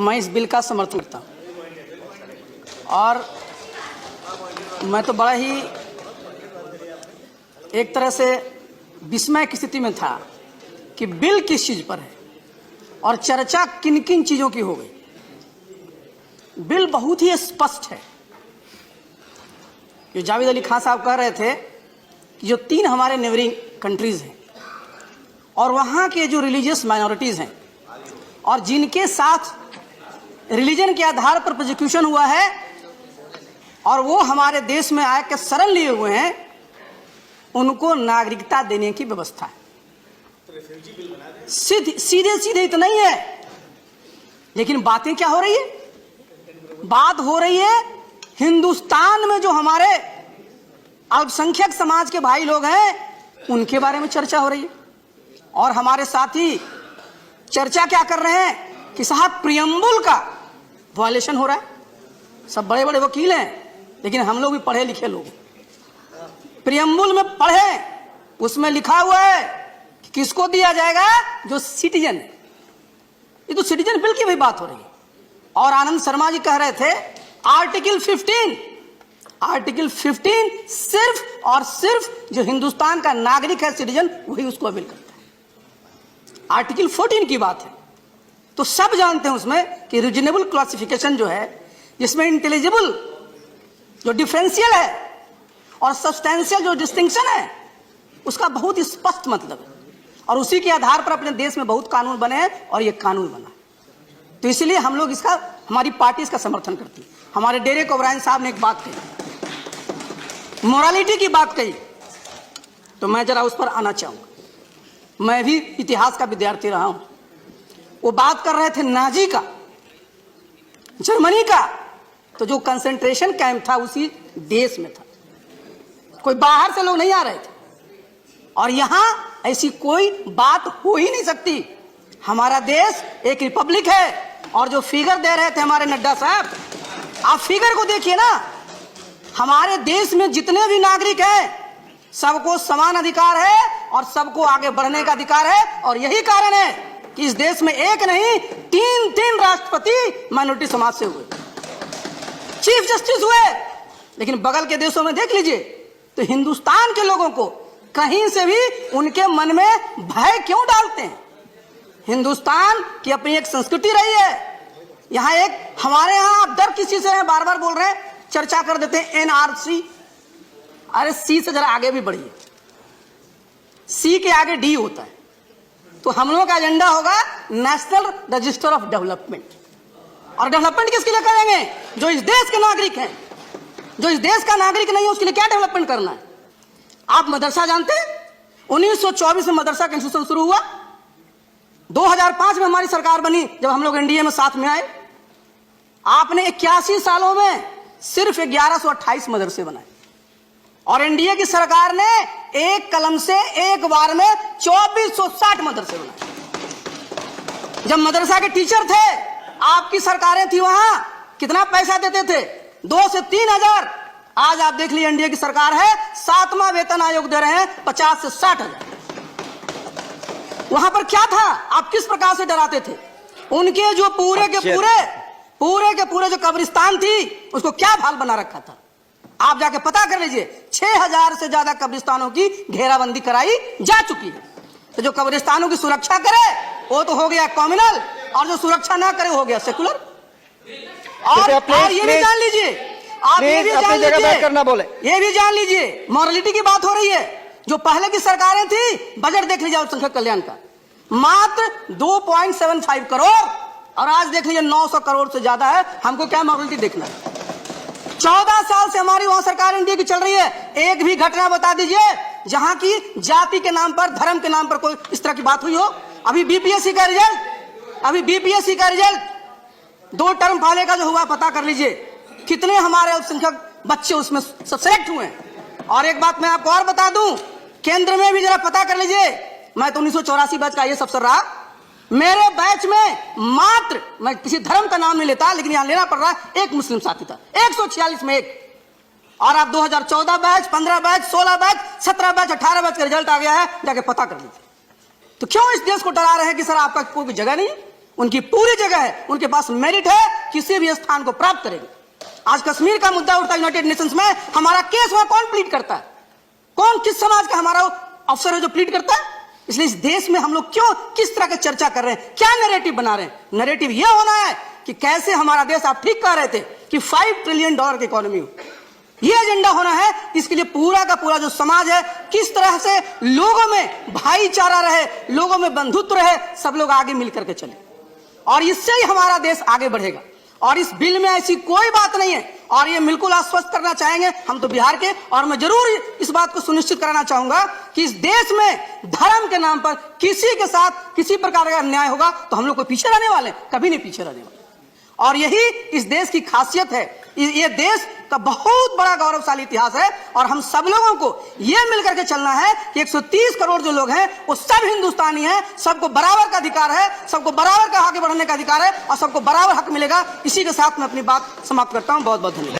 मैं इस बिल का समर्थन करता हूँ और मैं तो बड़ा ही एक तरह से विस्मय की स्थिति में था कि बिल किस चीज पर है और चर्चा किन किन चीजों की हो गई। बिल बहुत ही स्पष्ट है। जो जावेद अली खान साहब कह रहे थे कि जो 3 हमारे नेबरिंग कंट्रीज हैं और वहाँ के जो रिलीजियस माइनॉरिटीज हैं और जिनके साथ रिलीजन के आधार पर प्रोसिक्यूशन हुआ है और वो हमारे देश में आके शरण लिए हुए हैं, उनको नागरिकता देने की व्यवस्था है। सीधे सीधे इतना ही है। लेकिन बातें क्या हो रही है? बात हो रही है हिंदुस्तान में जो हमारे अल्पसंख्यक समाज के भाई लोग हैं उनके बारे में चर्चा हो रही है। और हमारे साथी चर्चा क्या कर रहे हैं कि साहब प्रियम्बुल का वायलेशन हो रहा है। सब बड़े बड़े वकील हैं, लेकिन हम लोग भी पढ़े लिखे लोग। प्रियम्बुल में पढ़े, उसमें लिखा हुआ है कि किसको दिया जाएगा? जो सिटीजन। ये तो सिटीजन बिल की भी बात हो रही है। और आनंद शर्मा जी कह रहे थे आर्टिकल 15 सिर्फ और सिर्फ जो हिंदुस्तान का नागरिक है, सिटीजन, वही उसको अवेल करता है। आर्टिकल 14 की बात है तो सब जानते हैं उसमें कि रीजनेबल क्लासिफिकेशन जो है, जिसमें इंटेलिजिबल जो डिफरेंशियल है और सब्सटेंशियल जो डिस्टिंक्शन है, उसका बहुत ही स्पष्ट मतलब है। और उसी के आधार पर अपने देश में बहुत कानून बने हैं और ये कानून बना। तो इसलिए हम लोग इसका, हमारी पार्टी इसका समर्थन करती है। हमारे डेरेक ओब्रायन साहब ने एक बात कही, मोरालिटी की बात कही, तो मैं जरा उस पर आना चाहूंगा। मैं भी इतिहास का विद्यार्थी रहा हूं। वो बात कर रहे थे नाजी का, जर्मनी का, तो जो कंसंट्रेशन कैंप था उसी देश में था। कोई बाहर से लोग नहीं आ रहे थे। और यहां ऐसी कोई बात हो ही नहीं सकती। हमारा देश एक रिपब्लिक है। और जो फिगर दे रहे थे हमारे नड्डा साहब, आप फिगर को देखिए ना। हमारे देश में जितने भी नागरिक हैं, सबको समान अधिकार है और सबको आगे बढ़ने का अधिकार है। और यही कारण है कि इस देश में एक नहीं 3 राष्ट्रपति माइनॉरिटी समाज से हुए, चीफ जस्टिस हुए। लेकिन बगल के देशों में देख लीजिए तो हिंदुस्तान के लोगों को कहीं से भी उनके मन में भय क्यों डालते हैं? हिंदुस्तान की अपनी एक संस्कृति रही है। यहाँ एक, हमारे यहाँ आप डर किसी से हैं, बार बार बोल रहे हैं, चर्चा कर देते हैं एनआरसी। अरे सी से जरा आगे भी बढ़िए, सी के आगे डी होता है। तो हम लोगों का एजेंडा होगा नेशनल रजिस्टर ऑफ डेवलपमेंट। और डेवलपमेंट किसके लिए करेंगे? जो इस देश के नागरिक हैं। जो इस देश का नागरिक नहीं है उसके लिए क्या डेवलपमेंट करना है? आप मदरसा जानते हैं? 1924 में मदरसा का इंस्टीट्यूशन शुरू हुआ। 2005 में हमारी सरकार बनी, जब हम लोग एनडीए में साथ में आए। आपने 81 सालों में सिर्फ 1128 मदरसे बनाए। और एनडीए की सरकार ने एक कलम से एक बार में 2460 मदरसे बनाए। जब मदरसा के टीचर थे, आपकी सरकारें थी, वहां कितना पैसा देते थे? 2 से 3 हजार। आज आप देख लीजिए एनडीए की सरकार है, 7वां वेतन आयोग दे रहे हैं 50 से 60 हजार। वहां पर क्या था? आप किस प्रकार से डराते थे? उनके जो पूरे के पूरे जो कब्रिस्तान थी, उसको क्या भाल बना रखा था? आप जाके पता कर लीजिए। 6000 से ज्यादा कब्रिस्तानों की घेराबंदी कराई जा चुकी है। तो जो कब्रिस्तानों की सुरक्षा करे वो तो हो गया कम्युनल, और जो सुरक्षा ना करे हो गया सेकुलर। और ये भी जान लीजिए, आप ये भी जान लीजिए, मॉरलिटी की बात हो रही है। जो पहले की सरकारें थी, बजट देख लीजिए अल्पसंख्यक कल्याण का, मात्र 2.75 करोड़, और आज देख लीजिए 900 करोड़ से ज्यादा है। हमको क्या मॉरलिटी देखना है? 14 साल से हमारी वहां सरकार इंडिया की चल रही है। एक भी घटना बता दीजिए जहां की जाति के नाम पर, धर्म के नाम पर कोई इस तरह की बात हुई हो। अभी बीपीएससी का रिजल्ट 2 टर्म वाले का जो हुआ, पता कर लीजिए कितने हमारे अल्पसंख्यक बच्चे उसमें सेलेक्ट हुए हैं। और एक बात मैं आपको और बता दूं, केंद्र में भी जरा पता कर लीजिए। मैं तो 1984 बैच का IAS अफसर रहा। मेरे बैच में मात्र, मैं किसी धर्म का नाम नहीं लेता, लेकिन यहां लेना पड़ रहा, एक मुस्लिम साथी था, 146 में एक। और आप 2014 batch, 15 batch, 16 batch, 17 batch, 18 batch का रिजल्ट आ गया है, जाके पता कर लीजिए। तो क्यों इस देश को डरा रहे हैं कि सर आपका कोई जगह नहीं? उनकी पूरी जगह है, उनके पास मेरिट है, किसी भी स्थान को प्राप्त करेंगे। आज कश्मीर का मुद्दा उठता है यूनाइटेड नेशंस में, हमारा केस वहां कौन प्लीड करता है? कौन, किस समाज का हमारा अफसर है जो प्लीड करता है? इसलिए इस देश में हम लोग क्यों, किस तरह की चर्चा कर रहे हैं, क्या नैरेटिव बना रहे हैं? नैरेटिव यह होना है कि कैसे हमारा देश, आप ठीक कह रहे थे कि $5 ट्रिलियन की इकोनॉमी हो, यह एजेंडा होना है। इसके लिए पूरा का पूरा जो समाज है, किस तरह से लोगों में भाईचारा रहे, लोगों में बंधुत्व रहे, सब लोग आगे मिलकर के चले, और इससे ही हमारा देश आगे बढ़ेगा। और इस बिल में ऐसी कोई बात नहीं है, और ये बिल्कुल आश्वस्त करना चाहेंगे हम तो बिहार के, और मैं जरूर इस बात को सुनिश्चित कराना चाहूंगा कि इस देश में धर्म के नाम पर किसी के साथ किसी प्रकार का अन्याय होगा तो हम लोग को पीछे रहने वाले, कभी नहीं पीछे रहने वाले। और यही इस देश की खासियत है। ये देश का बहुत बड़ा गौरवशाली इतिहास है, और हम सब लोगों को ये मिलकर के चलना है कि 130 करोड़ जो लोग हैं वो सब हिंदुस्तानी हैं, सबको बराबर का अधिकार है, सबको बराबर का आगे बढ़ने का अधिकार है, और सबको बराबर हक मिलेगा। इसी के साथ मैं अपनी बात समाप्त करता हूं। बहुत बहुत धन्यवाद।